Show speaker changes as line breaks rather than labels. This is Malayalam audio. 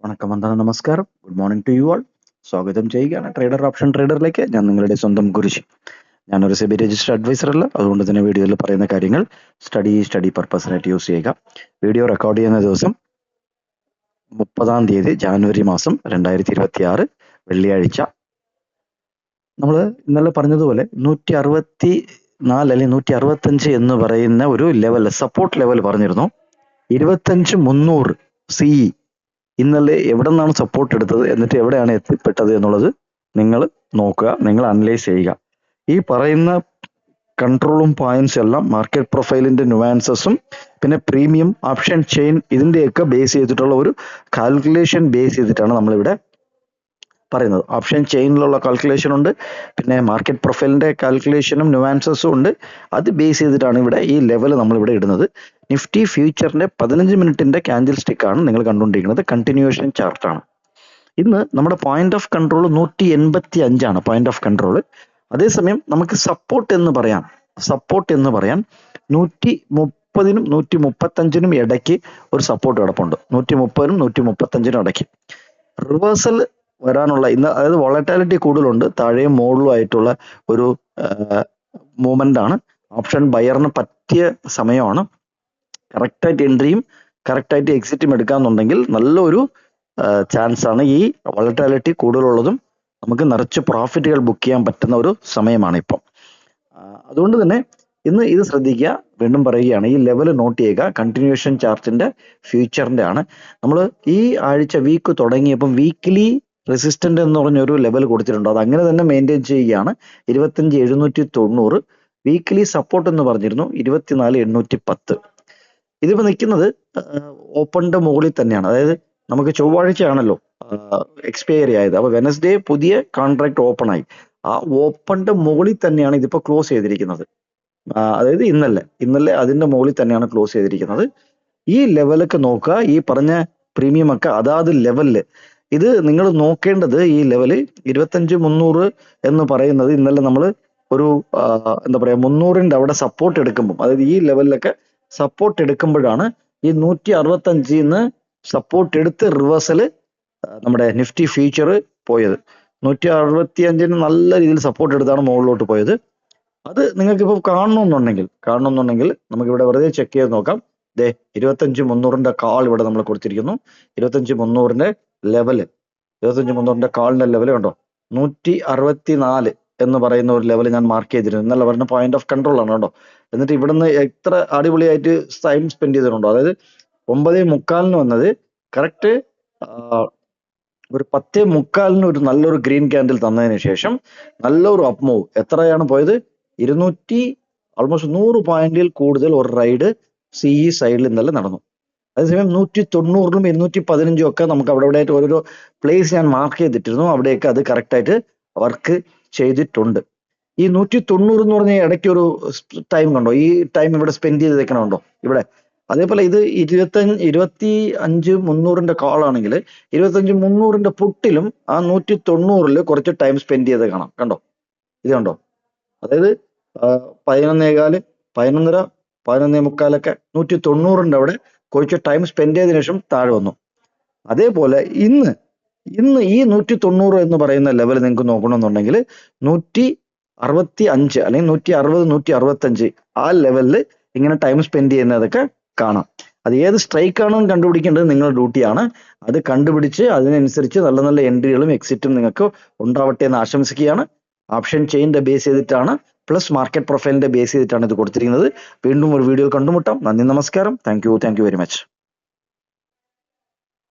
വണക്കം, വന്ദനം, നമസ്കാരം. Good morning to you all. സ്വാഗതം ചെയ്യുകയാണ് ട്രേഡർ ഓപ്ഷൻ ട്രേഡറിലേക്ക്. ഞാൻ നിങ്ങളുടെ സ്വന്തം കുരിശി. ഞാനൊരു സെബി രജിസ്റ്റർ അഡ്വൈസർ അല്ല, അതുകൊണ്ട് തന്നെ വീഡിയോയിൽ പറയുന്ന കാര്യങ്ങൾ സ്റ്റഡി പർപ്പസിനായിട്ട് യൂസ് ചെയ്യുക. വീഡിയോ റെക്കോർഡ് ചെയ്യുന്ന ദിവസം 30 ജാനുവരി മാസം 2026 വെള്ളിയാഴ്ച. നമ്മൾ ഇന്നലെ പറഞ്ഞതുപോലെ 164 അല്ലെങ്കിൽ 165 എന്ന് പറയുന്ന ഒരു ലെവൽ, സപ്പോർട്ട് ലെവൽ പറഞ്ഞിരുന്നു. 25,300 CE ഇന്നലെ എവിടെ നിന്നാണ് സപ്പോർട്ട് എടുത്തത്, എന്നിട്ട് എവിടെയാണ് എത്തിപ്പെട്ടത് എന്നുള്ളത് നിങ്ങൾ നോക്കുക, നിങ്ങൾ അനലൈസ് ചെയ്യുക. ഈ പറയുന്ന കൺട്രോളും പോയിന്റ്സ് എല്ലാം മാർക്കറ്റ് പ്രൊഫൈലിന്റെ നുവാൻസസും പിന്നെ പ്രീമിയം ഓപ്ഷൻ ചെയിൻ ഇതിന്റെയൊക്കെ ബേസ് ചെയ്തിട്ടുള്ള ഒരു കാൽക്കുലേഷൻ ബേസ് ചെയ്തിട്ടാണ് നമ്മളിവിടെ പറയുന്നത്. ഓപ്ഷൻ ചെയിനിലുള്ള കാൽക്കുലേഷൻ ഉണ്ട്, പിന്നെ മാർക്കറ്റ് പ്രൊഫൈലിന്റെ കാൽക്കുലേഷനും നുവാൻസസും ഉണ്ട്. അത് ബേസ് ചെയ്തിട്ടാണ് ഇവിടെ ഈ ലെവൽ നമ്മളിവിടെ ഇടുന്നത്. നിഫ്റ്റി ഫ്യൂച്ചറിന്റെ 15 മിനിറ്റിന്റെ ക്യാൻഡിൽ സ്റ്റിക്ക് ആണ് നിങ്ങൾ കണ്ടുകൊണ്ടിരിക്കുന്നത്. കണ്ടിന്യൂവേഷൻ ചാർട്ടാണ്. ഇന്ന് നമ്മുടെ പോയിന്റ് ഓഫ് കൺട്രോൾ 185 ആണ് പോയിന്റ് ഓഫ് കൺട്രോൾ. അതേസമയം നമുക്ക് സപ്പോർട്ട് എന്ന് പറയാൻ 130-നും 135-നും ഇടയ്ക്ക് ഒരു സപ്പോർട്ട് കിടപ്പുണ്ട്. 130-നും 135-നും ഇടയ്ക്ക് റിവേഴ്സൽ വരാനുള്ള ഇന്ന്, അതായത് വോളറ്റാലിറ്റി കൂടുതലുണ്ട്, താഴെയും മുകളിലും ആയിട്ടുള്ള ഒരു മൂവ്മെന്റ് ആണ്. ഓപ്ഷൻ ബയറിന് പറ്റിയ സമയമാണ്. കറക്റ്റായിട്ട് എൻട്രിയും കറക്റ്റായിട്ട് എക്സിറ്റും എടുക്കാന്നുണ്ടെങ്കിൽ നല്ലൊരു ചാൻസ് ആണ്. ഈ വോളറ്റാലിറ്റി കൂടുതലുള്ളതും നമുക്ക് നിറച്ച് പ്രോഫിറ്റുകൾ ബുക്ക് ചെയ്യാൻ പറ്റുന്ന ഒരു സമയമാണ് ഇപ്പം. അതുകൊണ്ട് തന്നെ ഇന്ന് ഇത് ശ്രദ്ധിക്കുക. വീണ്ടും പറയുകയാണ്, ഈ ലെവൽ നോട്ട് ചെയ്യുക. കണ്ടിന്യൂവേഷൻ ചാർട്ടിന്റെ ഫ്യൂച്ചറിന്റെ ആണ്. നമ്മൾ ഈ ആഴ്ച വീക്ക് തുടങ്ങിയപ്പം വീക്ക്ലി റെസിസ്റ്റന്റ് എന്ന് പറഞ്ഞൊരു ലെവൽ കൊടുത്തിട്ടുണ്ട്. അത് അങ്ങനെ തന്നെ മെയിൻറ്റെയിൻ ചെയ്യുകയാണ്. 25,790. വീക്ക്ലി സപ്പോർട്ട് എന്ന് പറഞ്ഞിരുന്നു 24,810. ഇതിപ്പോ നിൽക്കുന്നത് ഓപ്പണിന്റെ മുകളിൽ തന്നെയാണ്. അതായത് നമുക്ക് ചൊവ്വാഴ്ചയാണല്ലോ എക്സ്പയറി ആയത്. അപ്പൊ വെനസ്ഡേ പുതിയ കോൺട്രാക്ട് ഓപ്പൺ ആയി. ആ ഓപ്പണിന്റെ മുകളിൽ തന്നെയാണ് ഇതിപ്പോ ക്ലോസ് ചെയ്തിരിക്കുന്നത്. അതായത് ഇന്നലെ അതിന്റെ മുകളിൽ തന്നെയാണ് ക്ലോസ് ചെയ്തിരിക്കുന്നത്. ഈ ലെവലൊക്കെ നോക്കുക. ഈ പറഞ്ഞ പ്രീമിയം ഒക്കെ അതാത് ലെവലില് ഇത് നിങ്ങൾ നോക്കേണ്ടത്. ഈ ലെവല് 25,300 എന്ന് പറയുന്നത് ഇന്നലെ നമ്മൾ ഒരു എന്താ പറയാ 300ന്റെ അവിടെ സപ്പോർട്ട് എടുക്കുമ്പോൾ, അതായത് ഈ ലെവലിലൊക്കെ സപ്പോർട്ട് എടുക്കുമ്പോഴാണ് ഈ 165-ന്ന് സപ്പോർട്ട് എടുത്ത് റിവേഴ്സൽ നമ്മുടെ നിഫ്റ്റി ഫ്യൂച്ചർ പോയത്. 165-ന് നല്ല രീതിയിൽ സപ്പോർട്ട് എടുത്താണ് മുകളിലോട്ട് പോയത്. അത് നിങ്ങൾക്ക് ഇപ്പോൾ കാണണമെന്നുണ്ടെങ്കിൽ നമുക്കിവിടെ വെറുതെ ചെക്ക് ചെയ്ത് നോക്കാം. 25,300ന്റെ കാൾ ഇവിടെ നമ്മൾ കൊടുത്തിരിക്കുന്നു. 25,300ന്റെ ലെവല്, 25,300ന്റെ കാളിന്റെ ലെവൽ കണ്ടോ, 164 എന്ന് പറയുന്ന ഒരു ലെവൽ ഞാൻ മാർക്ക് ചെയ്തിരുന്നു. ഇന്നലെ പറഞ്ഞ പോയിന്റ് ഓഫ് കൺട്രോൾ ആണ് കേട്ടോ. എന്നിട്ട് ഇവിടുന്ന് എത്ര അടിപൊളിയായിട്ട് ടൈം സ്പെൻഡ് ചെയ്തിട്ടുണ്ടോ. അതായത് 9:45 വന്നത് കറക്റ്റ് ഒരു 10:45 ഒരു നല്ലൊരു ഗ്രീൻ ക്യാൻഡിൽ തന്നതിന് ശേഷം നല്ലൊരു അപ്പ് മൂവ്. എത്രയാണ് പോയത്? 200 ഓൾമോസ്റ്റ് 100 പോയിന്റിൽ കൂടുതൽ ഒരു റൈഡ് CE സൈഡിൽ ഇന്നലെ നടന്നു. അതേസമയം 190-ലും 215 ഒക്കെ നമുക്ക് അവിടെ ആയിട്ട് ഓരോരോ പ്ലേസ് ഞാൻ മാർക്ക് ചെയ്തിട്ടിരുന്നു. അവിടെയൊക്കെ അത് കറക്റ്റായിട്ട് വർക്ക് ചെയ്തിട്ടുണ്ട്. ഈ 190 എന്ന് പറഞ്ഞ ഇടയ്ക്ക് ഒരു ടൈം കണ്ടോ, ഈ ടൈം ഇവിടെ സ്പെൻഡ് ചെയ്തേക്കണുണ്ടോ ഇവിടെ. അതേപോലെ ഇത് 25,300ന്റെ കോൾ ആണെങ്കിൽ 25,300ന്റെ പുട്ടിലും ആ 190-ല് കുറച്ച് ടൈം സ്പെൻഡ് ചെയ്ത് കാണാം. കണ്ടോ, ഇത് കണ്ടോ. അതായത് 11:15, 11:30, 11:45 190ന്റെ അവിടെ കുറച്ച് ടൈം സ്പെൻഡ് ചെയ്തതിനു ശേഷം താഴെ വന്നു. അതേപോലെ ഇന്ന് ഈ 190 എന്ന് പറയുന്ന ലെവൽ നിങ്ങൾക്ക് നോക്കണമെന്നുണ്ടെങ്കിൽ 165 അല്ലെങ്കിൽ 160, 165 ആ ലെവലിൽ ഇങ്ങനെ ടൈം സ്പെൻഡ് ചെയ്യുന്നതൊക്കെ കാണാം. അത് ഏത് സ്ട്രൈക്ക് ആണെന്ന് കണ്ടുപിടിക്കേണ്ടത് നിങ്ങളുടെ ഡ്യൂട്ടിയാണ്. അത് കണ്ടുപിടിച്ച് അതിനനുസരിച്ച് നല്ല നല്ല എൻട്രികളും എക്സിറ്റും നിങ്ങൾക്ക് ഉണ്ടാവട്ടെ എന്ന് ആശംസിക്കുകയാണ്. ഓപ്ഷൻ ചെയിനിന്റെ ബേസ് ചെയ്തിട്ടാണ്, പ്ലസ് മാർക്കറ്റ് പ്രൊഫൈലിന്റെ ബേസ് ചെയ്തിട്ടാണ് ഇത് കൊടുത്തിരിക്കുന്നത്. വീണ്ടും ഒരു വീഡിയോ കണ്ടുമുട്ടാം. നന്ദി, നമസ്കാരം. Thank you very much.